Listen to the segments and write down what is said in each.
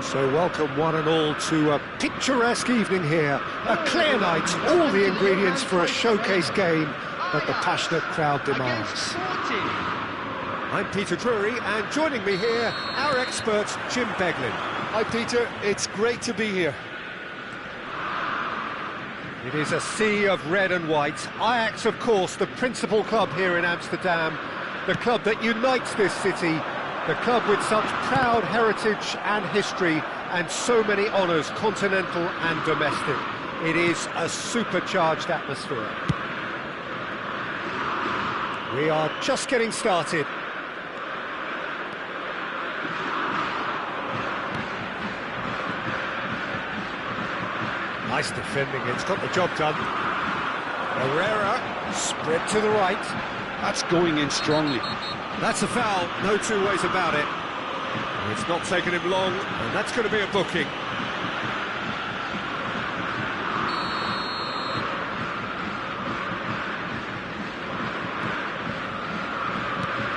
So welcome one and all to a picturesque evening here. A clear night, all the ingredients for a showcase game that the passionate crowd demands. I'm Peter Drury, and joining me here, our expert, Jim Beglin. Hi Peter, it's great to be here. It is a sea of red and white. Ajax, of course, the principal club here in Amsterdam, the club that unites this city, the club with such proud heritage and history and so many honours, continental and domestic. It is a supercharged atmosphere. We are just getting started. Nice defending, it's got the job done. Herrera, spread to the right. That's going in strongly. That's a foul, no two ways about it. It's not taken him long, and that's going to be a booking.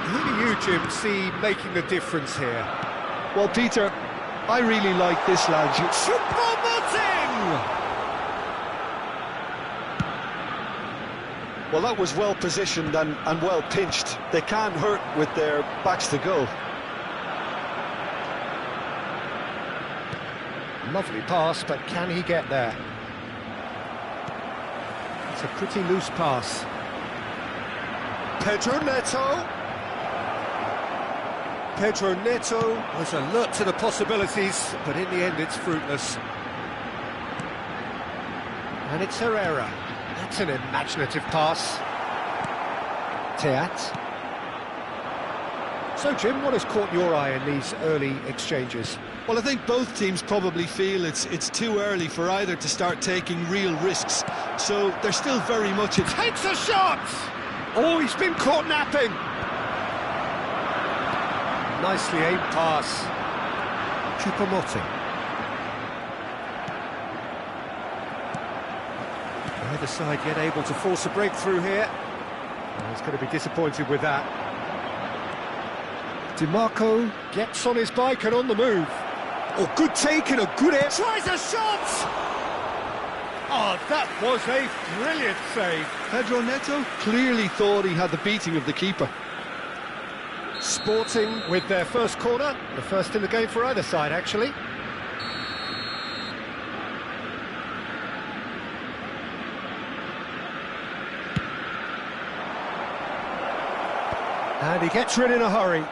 Who do you, Jim, see making the difference here? Well, Peter, I really like this lad. Choupo-Moting! Well, that was well positioned and well pinched. They can't hurt with their backs to goal. Lovely pass, but can he get there? It's a pretty loose pass. Pedro Neto. Pedro Neto was alert to the possibilities, but in the end it's fruitless. And it's Herrera. That's an imaginative pass. Teat. So, Jim, what has caught your eye in these early exchanges? Well, I think both teams probably feel it's too early for either to start taking real risks. So they're still very much... Takes a shot! Oh, he's been caught napping! Nicely aimed pass. Choupo-Moting. Neither side yet able to force a breakthrough here. Oh, he's going to be disappointed with that. DiMarco gets on his bike and on the move. Oh, good take and a good air. Tries a shot! Oh, that was a brilliant save. Pedro Neto clearly thought he had the beating of the keeper. Sporting with their first corner, the first in the game for either side, actually. And he gets rid in a hurry.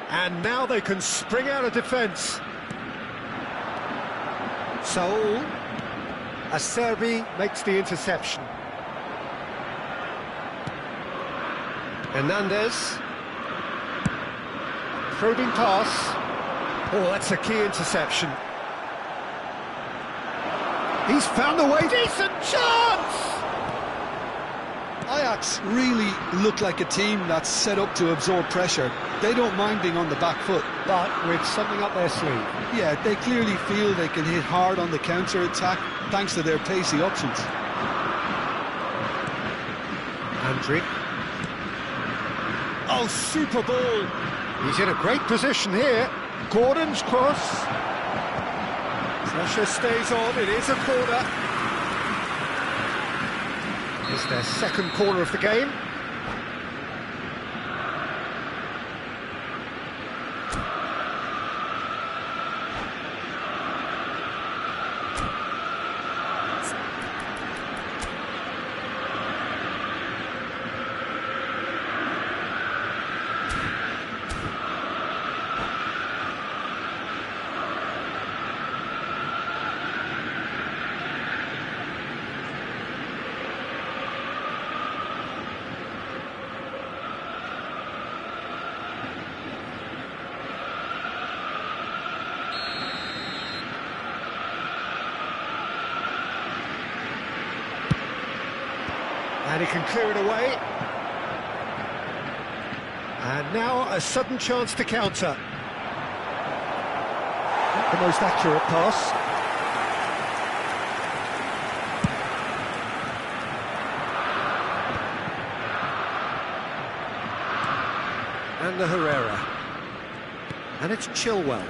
And now they can spring out of defence. Saul Acerbi makes the interception. Hernandez. Probing pass. Oh, that's a key interception. He's found a way. Decent chance! Ajax really look like a team that's set up to absorb pressure. They don't mind being on the back foot. But with something up their sleeve. Yeah, they clearly feel they can hit hard on the counter-attack thanks to their pacey options. Andrić. Oh, super ball. He's in a great position here. Gordon's cross. Pressure stays on, it is a corner. It's their second corner of the game. And he can clear it away. And now a sudden chance to counter. Not the most accurate pass. And the Herrera. And it's Chilwell.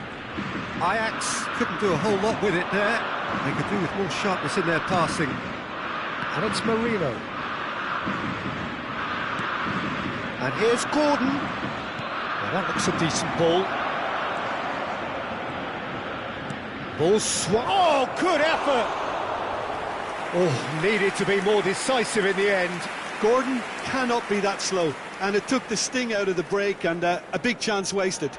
Ajax couldn't do a whole lot with it there. They could do with more sharpness in their passing. And it's Marino. And here's Gordon. Well, that looks a decent ball. Ball swung. Oh, good effort! Oh, needed to be more decisive in the end. Gordon cannot be that slow, and it took the sting out of the break, and a big chance wasted.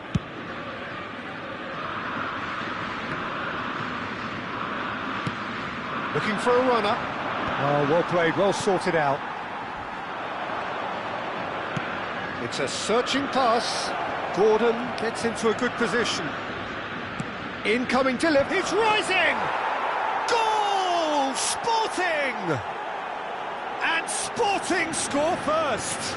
Looking for a runner. Oh, well played, well sorted out. It's a searching pass. Gordon gets into a good position. Incoming delivery. It's rising! Goal! Sporting! And Sporting score first.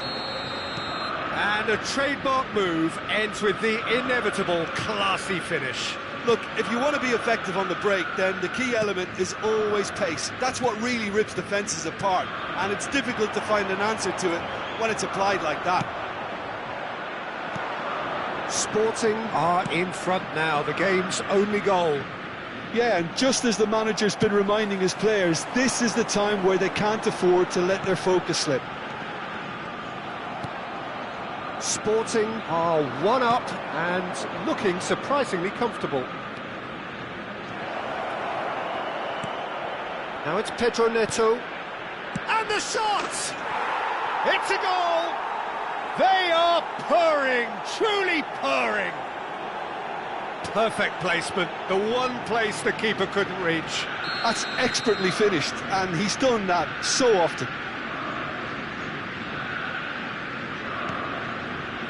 And a trademark move ends with the inevitable classy finish. Look, if you want to be effective on the break, then the key element is always pace. That's what really rips defences apart, and it's difficult to find an answer to it when it's applied like that. Sporting are in front now, the game's only goal. Yeah, and just as the manager's been reminding his players, this is the time where they can't afford to let their focus slip. Sporting are one up and looking surprisingly comfortable. Now it's Pedro Neto. And the shot! It's a goal! They are purring, truly purring. Perfect placement, the one place the keeper couldn't reach. That's expertly finished, and he's done that so often.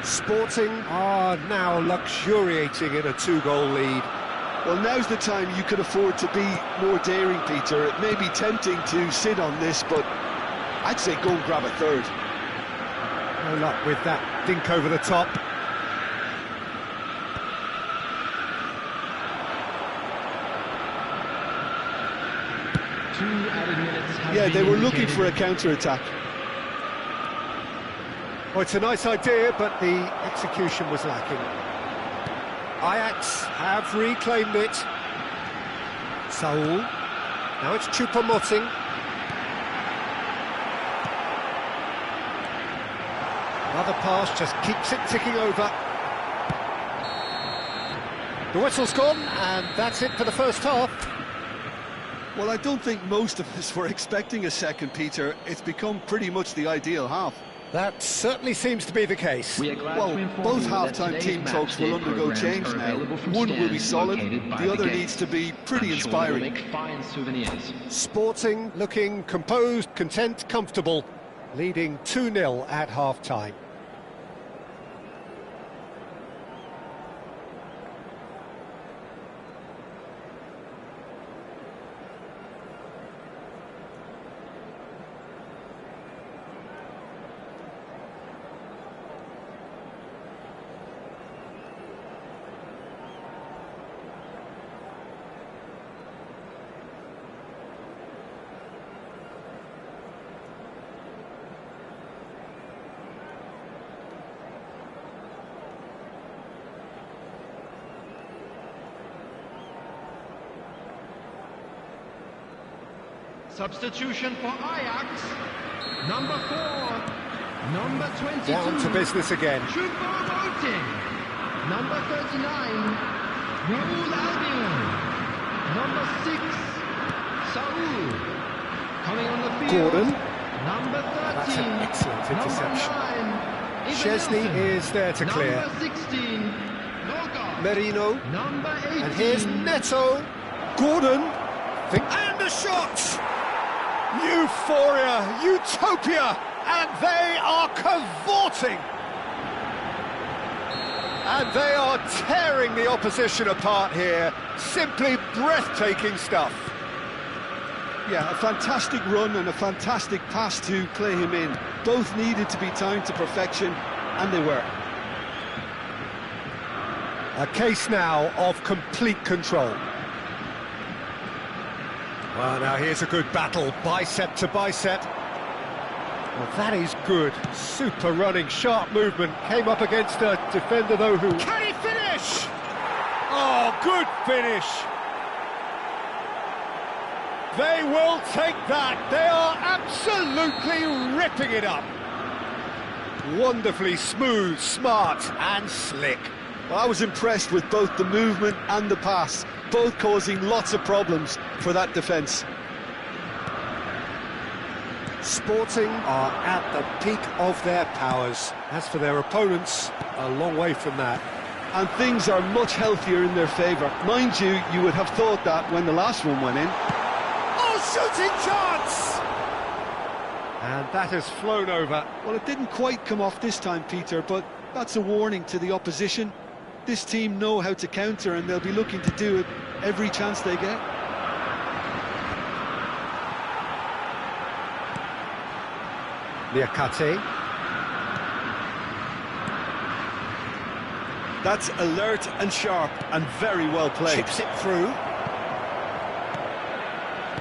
Sporting are now luxuriating in a two-goal lead. Well, now's the time you can afford to be more daring, Peter. It may be tempting to sit on this, but I'd say go and grab a third. No luck with that dink over the top. Yeah, they were looking for a counter-attack. Well, it's a nice idea, but the execution was lacking. Ajax have reclaimed it. Saul. Now it's Choupo-Moting. Another pass just keeps it ticking over. The whistle's gone, and that's it for the first half. Well, I don't think most of us were expecting a second, Peter. It's become pretty much the ideal half. That certainly seems to be the case. Well, both half-time team talks will undergo change now. One will be solid, the other needs to be pretty inspiring. Sporting looking composed, content, comfortable, leading 2-0 at half-time. Substitution for Ajax, number 4, number 22. Down to business again. Choupo-Moting, number 39. Raoul Albiol, number 6. Saul, coming on the field. Gordon. Number 13. That's an excellent interception. Number 9. Chesney is there to clear. Number 16. Loga. Merino. Number 18. And here's Neto. Gordon. And the shot! Euphoria, utopia, and they are cavorting. And they are tearing the opposition apart here. Simply breathtaking stuff. Yeah, a fantastic run and a fantastic pass to play him in. Both needed to be timed to perfection, and they were. A case now of complete control. Well, now here's a good battle, bicep to bicep. Well, that is good. Super running, sharp movement. Came up against a defender, though, who... Can he finish? Oh, good finish. They will take that. They are absolutely ripping it up. Wonderfully smooth, smart and slick. Well, I was impressed with both the movement and the pass, both causing lots of problems for that defence. Sporting are at the peak of their powers. As for their opponents, a long way from that. And things are much healthier in their favour. Mind you, you would have thought that when the last one went in. Oh, shooting chance! And that has flown over. Well, it didn't quite come off this time, Peter, but that's a warning to the opposition. This team know how to counter, and they'll be looking to do it every chance they get. Niakate. That's alert and sharp and very well played. Chips it through.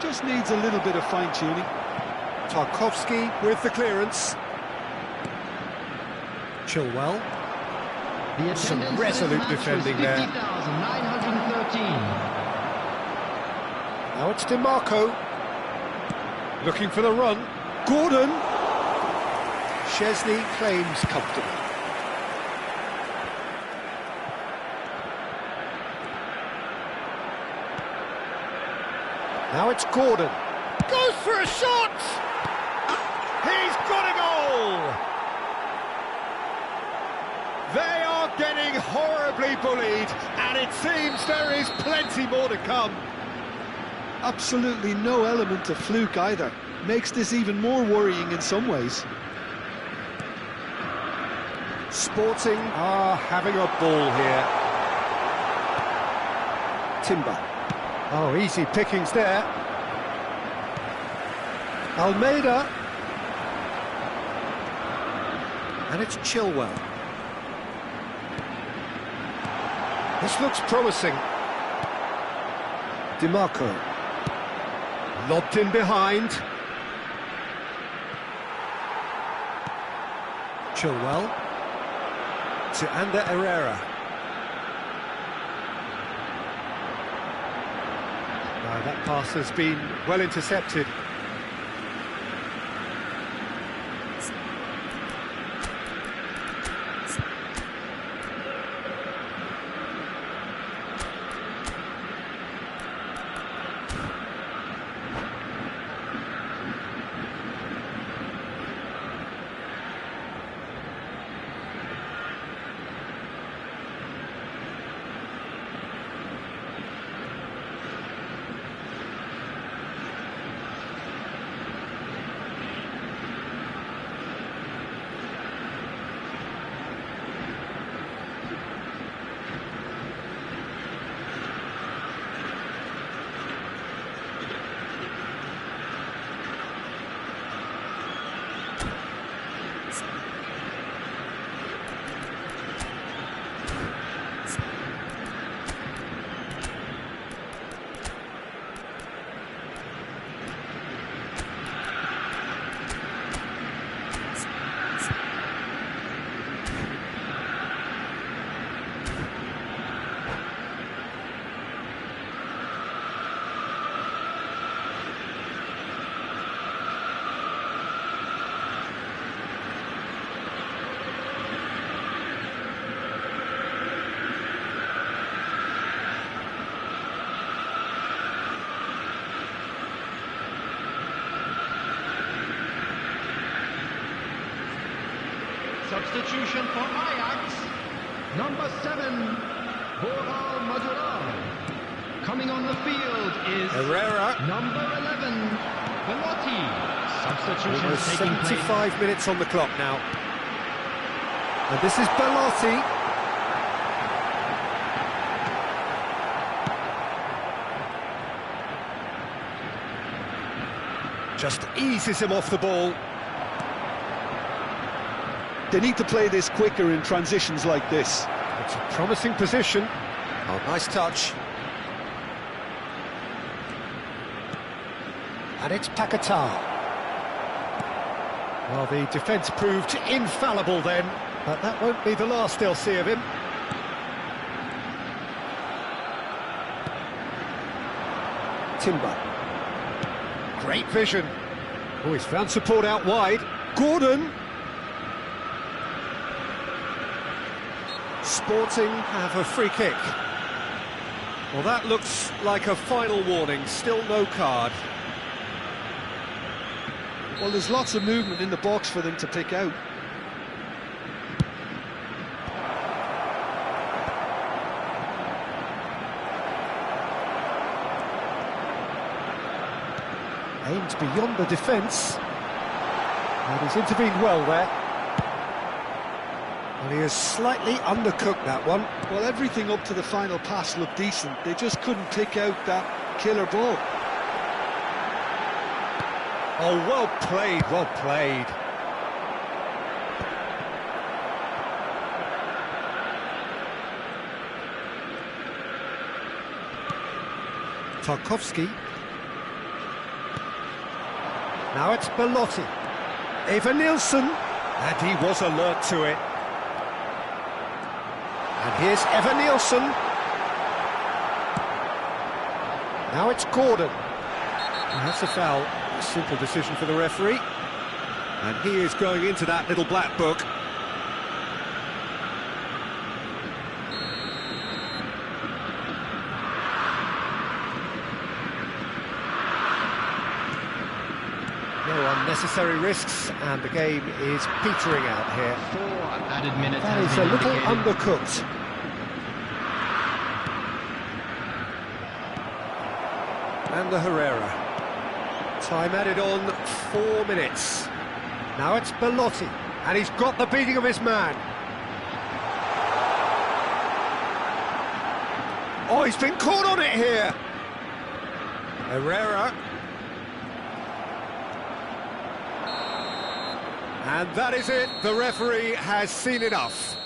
Just needs a little bit of fine-tuning. Tarkowski with the clearance. Chilwell. The Some attendance for this resolute match defending was there. 50,913. Now it's DiMarco. Looking for the run. Gordon. Chesney claims comfortable. Now it's Gordon. Goes for a shot! He's got a goal! They are getting horribly bullied, and it seems there is plenty more to come. Absolutely no element of fluke either. Makes this even more worrying in some ways. Sporting are having a ball here. Timber. Oh, easy pickings there. Almeida. And it's Chilwell. This looks promising. DiMarco. Lobbed in behind. Chilwell. To Ander Herrera. Now that pass has been well intercepted. Substitution for Ajax, number 7, Boral Madurai. Coming on the field is Herrera. number 11, Belotti. Substitution Almost taking place. 75 minutes on the clock now. And this is Belotti. Just eases him off the ball. They need to play this quicker in transitions like this. It's a promising position. Oh, nice touch. And it's Paquetá. Well, the defence proved infallible then, but that won't be the last they'll see of him. Timber. Great vision. Oh, he's found support out wide. Gordon. Sporting have a free kick. Well, that looks like a final warning. Still no card. Well, there's lots of movement in the box for them to pick out. Aimed beyond the defence. And he's intervened well there. And he has slightly undercooked that one. Well, everything up to the final pass looked decent. They just couldn't pick out that killer ball. Oh, well played, well played. Tarkowski. Now it's Belotti. Eva Nilsson. And he was alert to it. And here's Eva Nilsson. Now it's Gordon. And that's a foul. A simple decision for the referee. And he is going into that little black book. No unnecessary risks, and the game is petering out here. 4 added minutes. That is a little undercooked. And the Herrera. Time added on 4 minutes. Now it's Belotti, and he's got the beating of his man. Oh, he's been caught on it here. Herrera. And that is it. The referee has seen enough.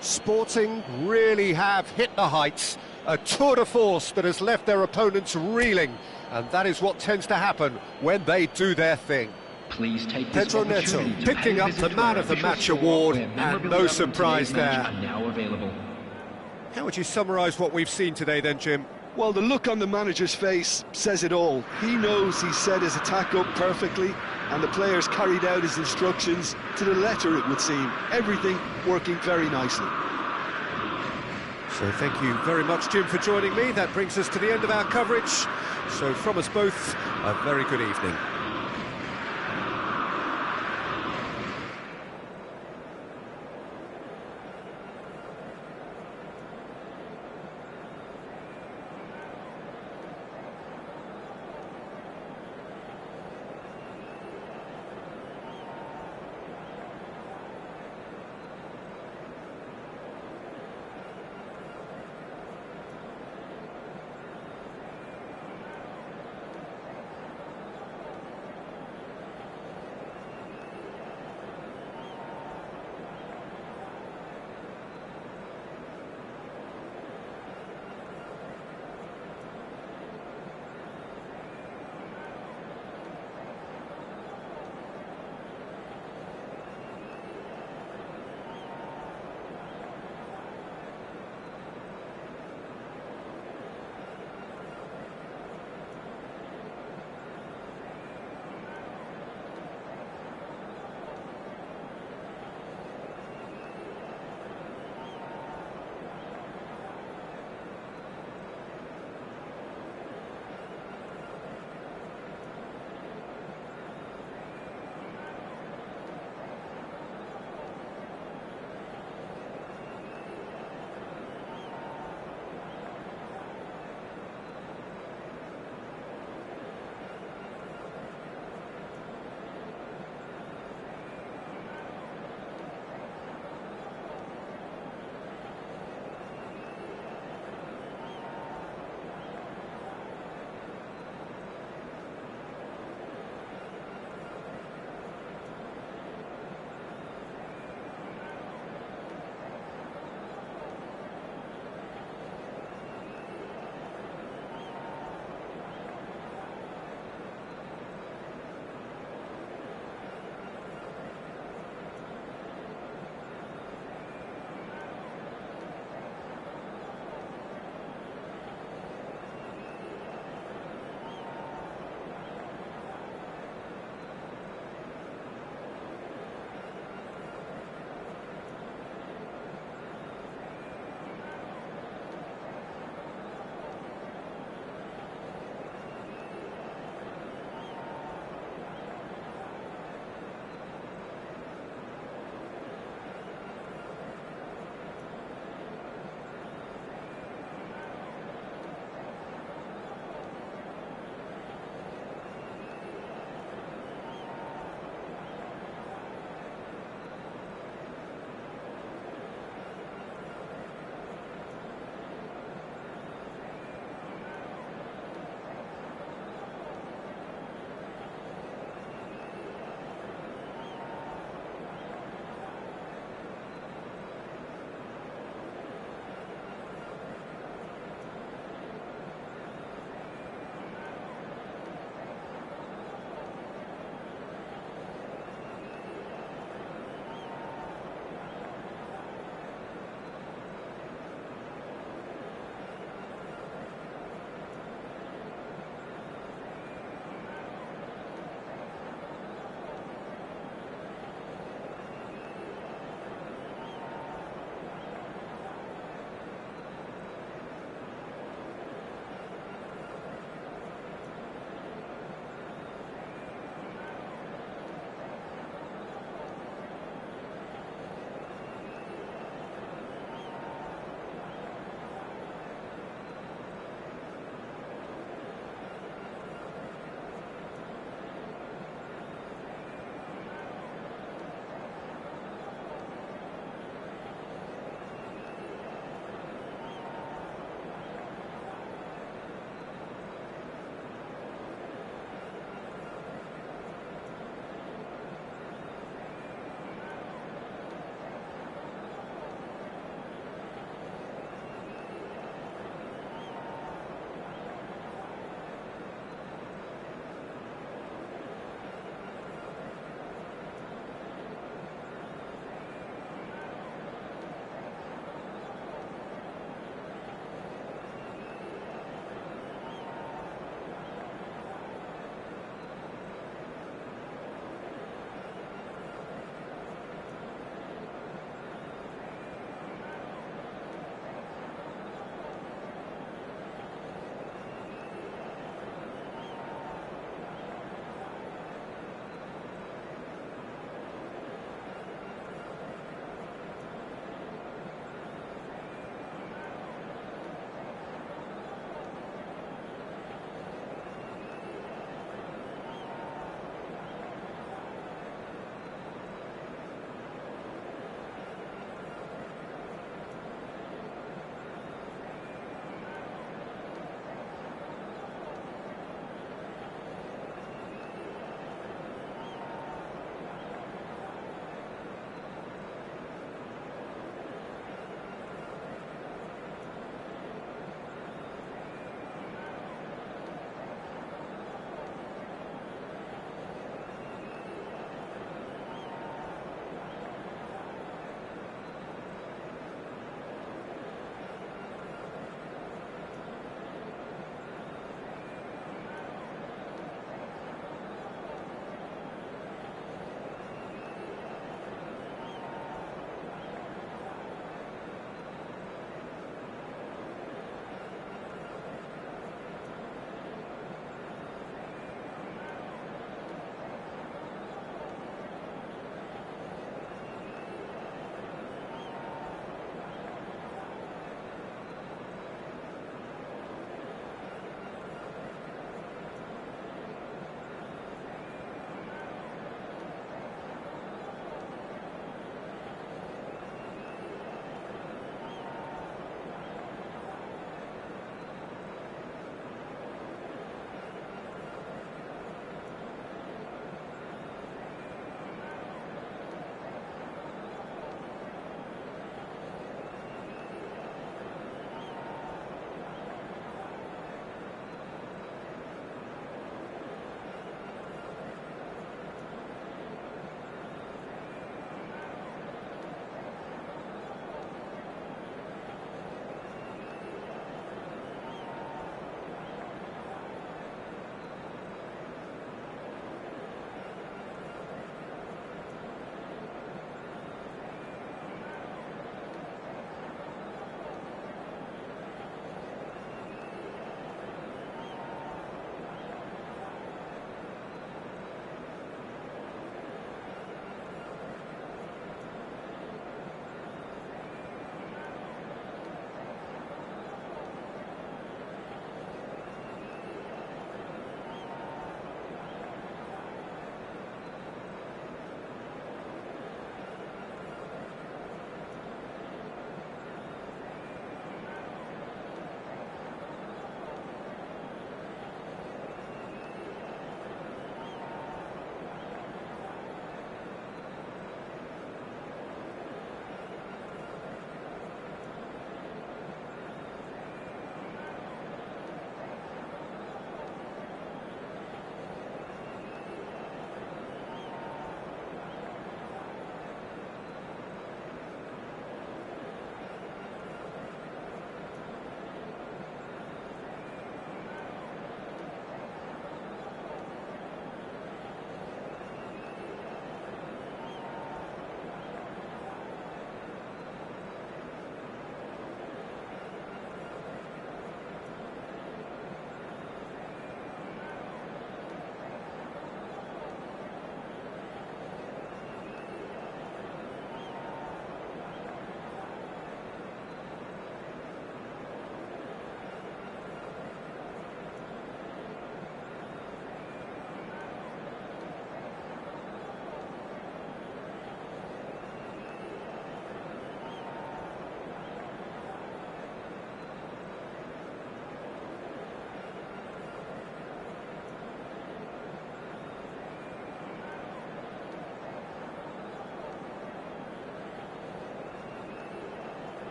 Sporting really have hit the heights. A tour de force that has left their opponents reeling. And that is what tends to happen when they do their thing. Please take this Pedro Neto opportunity to picking pay up visit the to Man our of the official Match store, award, where and memorabilia no from surprise today's match there. are now available. How would you summarise what we've seen today then, Jim? Well, the look on the manager's face says it all. He knows he set his attack up perfectly, and the players carried out his instructions to the letter, it would seem. Everything working very nicely. So thank you very much, Jim, for joining me. That brings us to the end of our coverage. So from us both, a very good evening.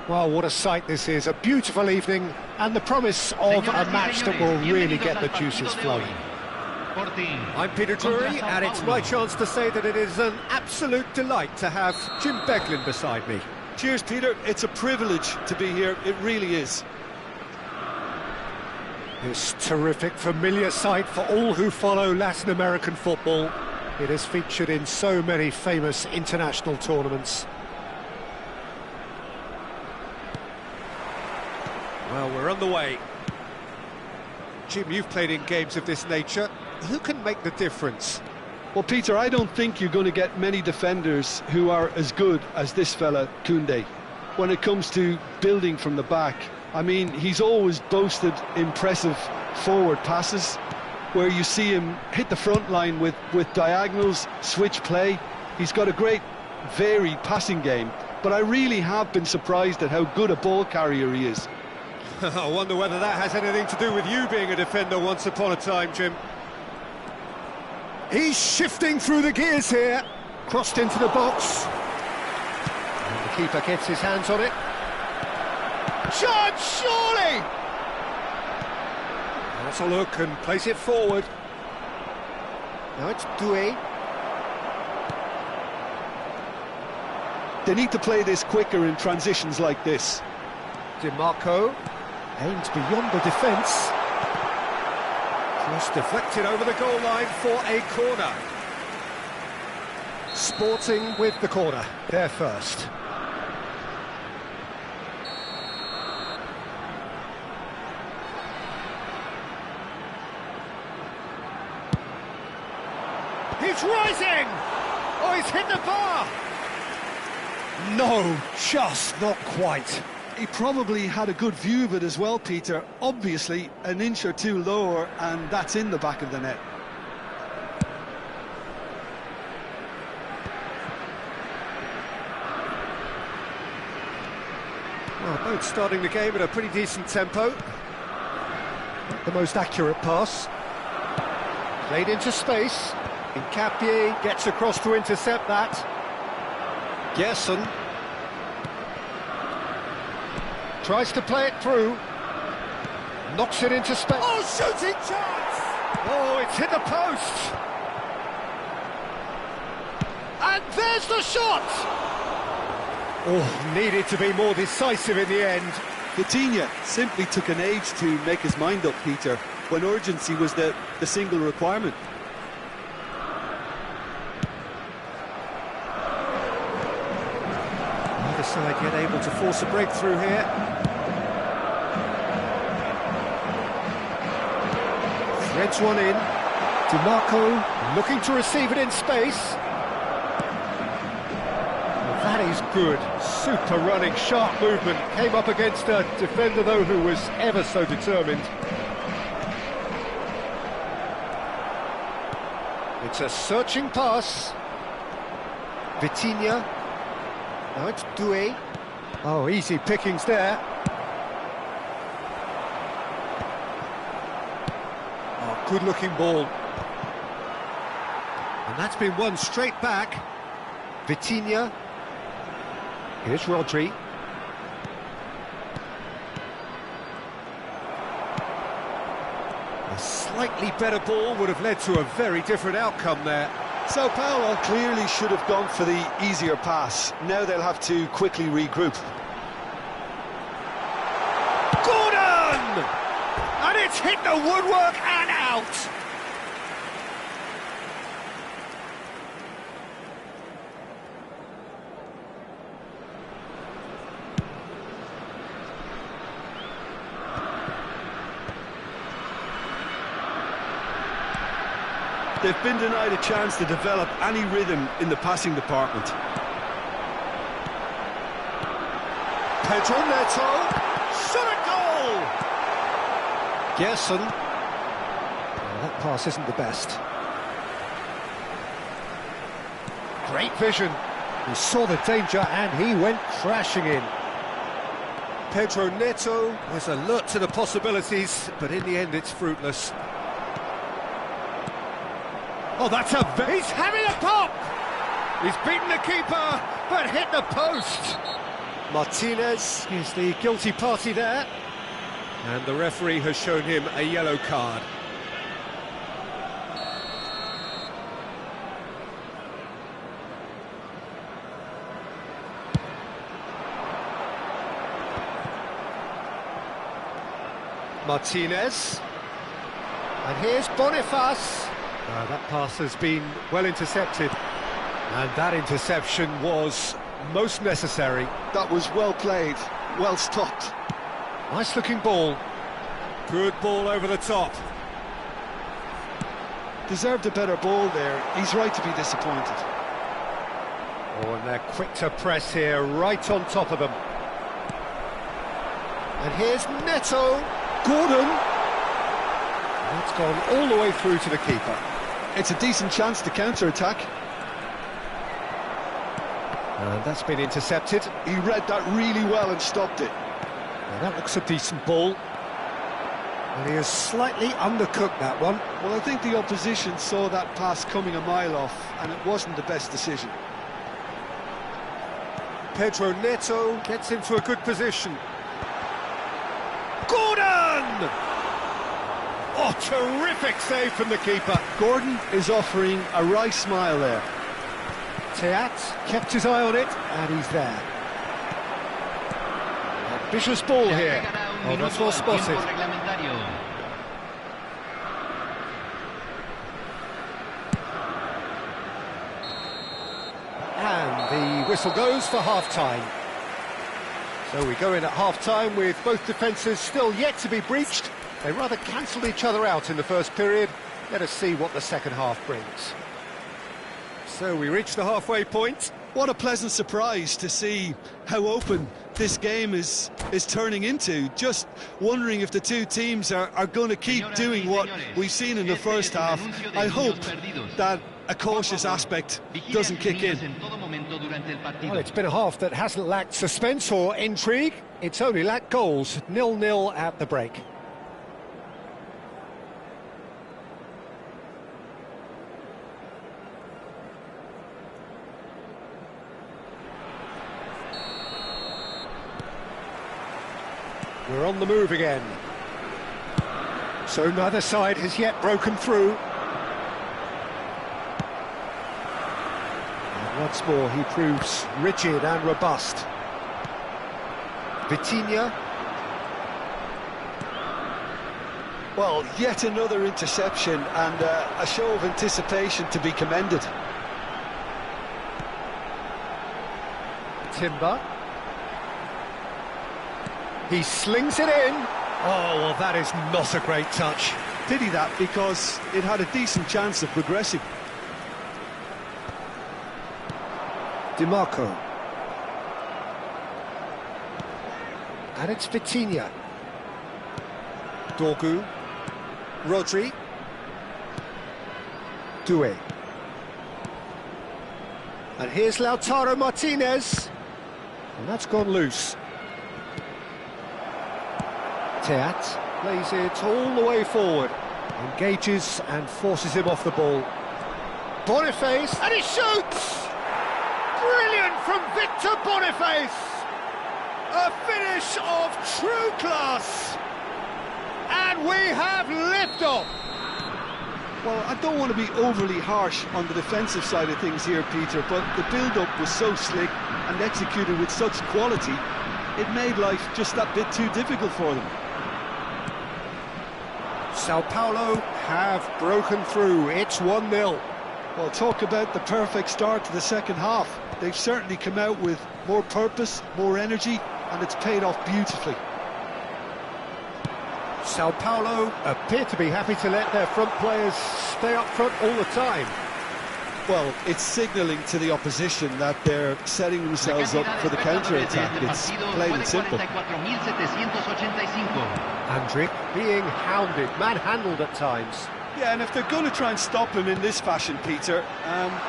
Well, what a sight this is, a beautiful evening, and the promise of a match that will really get the juices flowing. I'm Peter Drury, and it's my chance to say that it is an absolute delight to have Jim Beglin beside me. Cheers, Peter. It's a privilege to be here. It really is. This terrific, familiar sight for all who follow Latin American football. It is featured in so many famous international tournaments. Well, we're on the way. Jim, you've played in games of this nature. Who can make the difference? Well, Peter, I don't think you're going to get many defenders who are as good as this fella, Koundé. When it comes to building from the back, I mean, he's always boasted impressive forward passes, where you see him hit the front line with diagonals, switch play. He's got a great, varied passing game, but I really have been surprised at how good a ball carrier he is. I wonder whether that has anything to do with you being a defender once upon a time, Jim. He's shifting through the gears here. Crossed into the box. And the keeper gets his hands on it. Chance, surely! That's a look and plays it forward. Now it's Doué. They need to play this quicker in transitions like this. DiMarco aims beyond the defence. Cross deflected over the goal line for a corner. Sporting with the corner, there first. He's rising! Oh, he's hit the bar! No, just not quite. He probably had a good view of it as well, Peter. Obviously, an inch or two lower, and that's in the back of the net. Well, both starting the game at a pretty decent tempo. Not the most accurate pass. Played into space. Hincapié gets across to intercept that. Gerson tries to play it through. Knocks it into space. Oh, shooting chance! Oh, it's hit the post. And there's the shot! Oh, needed to be more decisive in the end. Vitinha simply took an age to make his mind up, Peter, when urgency was the single requirement. Neither side yet able to force a breakthrough here. Threads one in. DiMarco looking to receive it in space. That is good, super running, sharp movement. Came up against a defender, though, who was ever so determined. It's a searching pass. Vitinha. Now it's Doué. Oh, easy pickings there. Oh, good-looking ball. And that's been won straight back. Vitinha. Here's Rodri. A slightly better ball would have led to a very different outcome there. Sao Paulo clearly should have gone for the easier pass. Now they'll have to quickly regroup. Gordon! And it's hit the woodwork and out! They've been denied a chance to develop any rhythm in the passing department. Pedro Neto, shot a goal! Gerson. Well, that pass isn't the best. Great vision. He saw the danger and he went crashing in. Pedro Neto was alert to the possibilities, but in the end it's fruitless. Oh, that's he's having a pop! He's beaten the keeper, but hit the post. Martinez is the guilty party there. And the referee has shown him a yellow card. Martinez. And here's Boniface. That pass has been well intercepted. And that interception was most necessary. That was well played, well stopped. Nice looking ball. Good ball over the top. Deserved a better ball there. He's right to be disappointed. Oh, and they're quick to press here, right on top of them. And here's Neto. Gordon. That's gone all the way through to the keeper. It's a decent chance to counter-attack. And that's been intercepted. He read that really well and stopped it. Now that looks a decent ball. And he has slightly undercooked that one. Well, I think the opposition saw that pass coming a mile off, and it wasn't the best decision. Pedro Neto gets into a good position. Gordon! Oh, terrific save from the keeper. Gordon is offering a wry smile there. Teat kept his eye on it, and he's there. Ambitious ball here. Oh, that's well spotted. And the whistle goes for half-time. So we go in at half-time with both defences still yet to be breached. They rather cancelled each other out in the first period. Let us see what the second half brings. So we reach the halfway point. What a pleasant surprise to see how open this game is turning into. Just wondering if the two teams are going to keep doing what we've seen in the first half. I hope that a cautious aspect doesn't kick in. Well, it's been a half that hasn't lacked suspense or intrigue. It's only lacked goals. 0-0 at the break. We're on the move again. So neither side has yet broken through. And once more he proves rigid and robust. Vitinha. Well, yet another interception and a show of anticipation to be commended. Timber. He slings it in. Oh, well, that is not a great touch. Pity that, because it had a decent chance of progressing. DiMarco. And it's Vitinha. Dorgu. Rodri. Doué. And here's Lautaro Martinez. And that's gone loose. Teat plays it all the way forward, engages and forces him off the ball. Boniface, and he shoots! Brilliant from Victor Boniface! A finish of true class! And we have liftoff! Well, I don't want to be overly harsh on the defensive side of things here, Peter, but the build-up was so slick and executed with such quality, it made life just that bit too difficult for them. Sao Paulo have broken through. It's 1-0. Well, talk about the perfect start to the second half. They've certainly come out with more purpose, more energy, and it's paid off beautifully. Sao Paulo appear to be happy to let their front players stay up front all the time. Well, it's signalling to the opposition that they're setting themselves up for the counter-attack. It's plain and simple. Andrić being hounded, manhandled at times. Yeah, and if they're going to try and stop him in this fashion, Peter,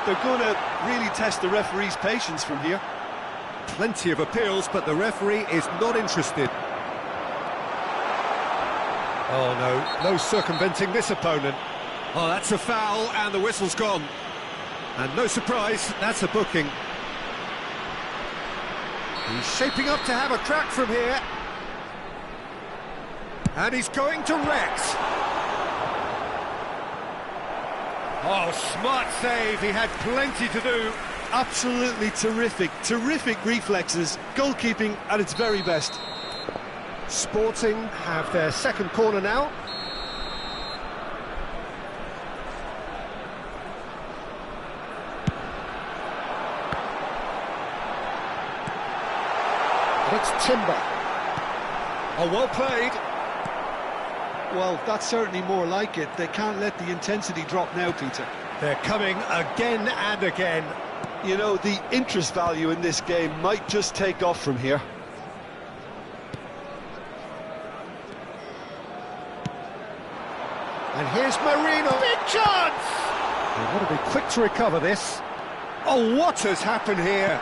they're going to really test the referee's patience from here. Plenty of appeals, but the referee is not interested. Oh no circumventing this opponent. Oh, that's a foul, and the whistle's gone. And no surprise, that's a booking. He's shaping up to have a crack from here. And he's going to Rex. Oh, smart save. He had plenty to do. Absolutely terrific reflexes, goalkeeping at its very best. Sporting have their second corner now. It's Timber. Oh, well played. Well, that's certainly more like it. They can't let the intensity drop now, Peter. They're coming again and again. You know, the interest value in this game might just take off from here. And here's Marino. Big chance! They've got to be quick to recover this. Oh, what has happened here?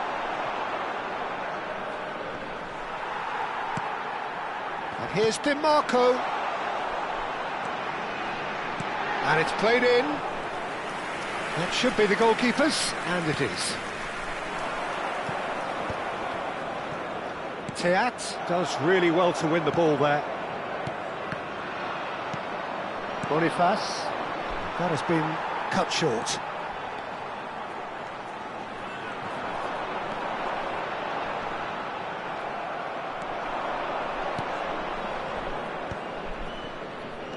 And here's DiMarco. And it's played in. That should be the goalkeepers, and it is. Teat does really well to win the ball there. Boniface, that has been cut short.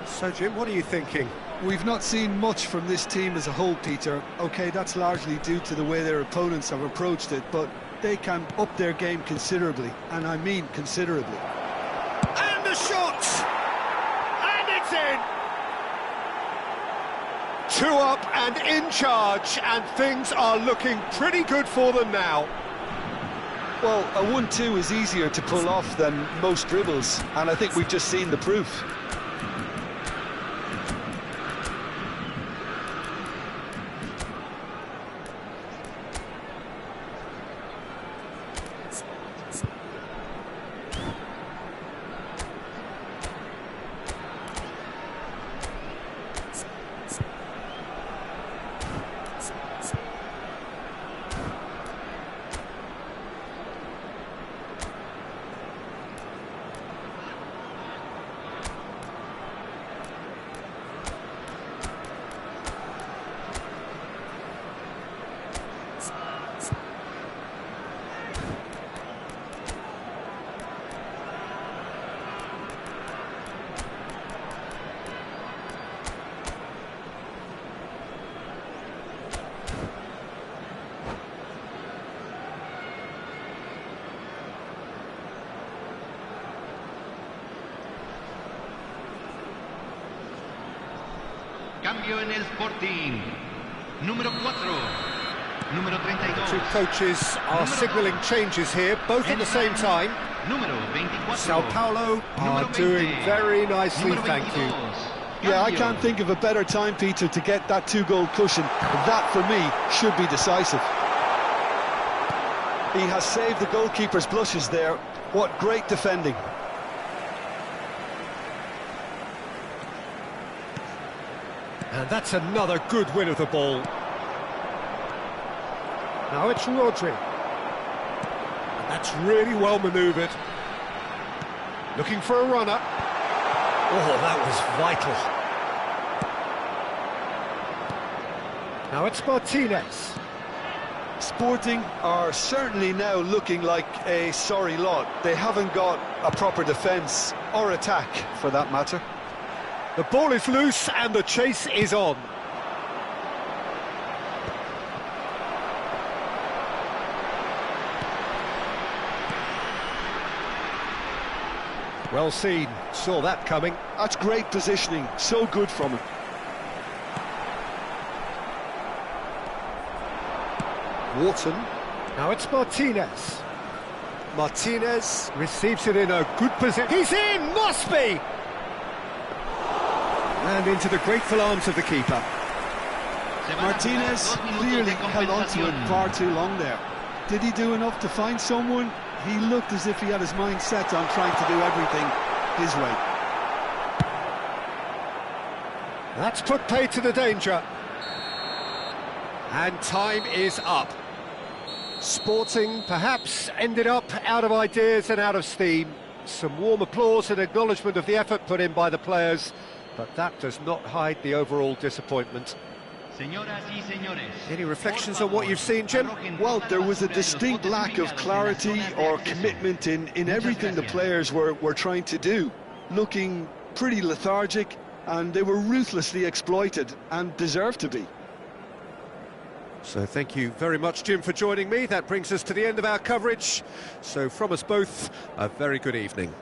So, Jim, what are you thinking? We've not seen much from this team as a whole, Peter. OK, that's largely due to the way their opponents have approached it, but they can up their game considerably, and I mean considerably. And the shot! And it's in! 2 up and in charge, and things are looking pretty good for them now. Well, a 1-2 is easier to pull off than most dribbles, and I think we've just seen the proof. Cambio en el Sporting. Número 4. Número 32. Two coaches are signalling changes here, both at the same time. Número 24. Sao Paulo are doing very nicely, thank you. Yeah, I can't think of a better time, Peter, to get that 2-goal cushion. That, for me, should be decisive. He has saved the goalkeeper's blushes there. What great defending. And that's another good win of the ball. Now it's Rodri. And that's really well manoeuvred. Looking for a runner. Oh, that was vital. Now it's Martinez. Sporting are certainly now looking like a sorry lot. They haven't got a proper defence or attack, for that matter. The ball is loose and the chase is on. Well seen, saw that coming. That's great positioning, so good from him. Wharton. Now it's Martinez. Martinez receives it in a good position. He's in! Must be! And into the grateful arms of the keeper. Martinez clearly held on to it far too long there. Did he do enough to find someone? He looked as if he had his mind set on trying to do everything his way. That's put paid to the danger. And time is up. Sporting perhaps ended up out of ideas and out of steam. Some warm applause and acknowledgement of the effort put in by the players, but that does not hide the overall disappointment. Any reflections on what you've seen, Jim? Well, there was a distinct lack of clarity or commitment in everything the players were trying to do. Looking pretty lethargic, and they were ruthlessly exploited and deserved to be. So thank you very much, Jim, for joining me. That brings us to the end of our coverage. So from us both, a very good evening.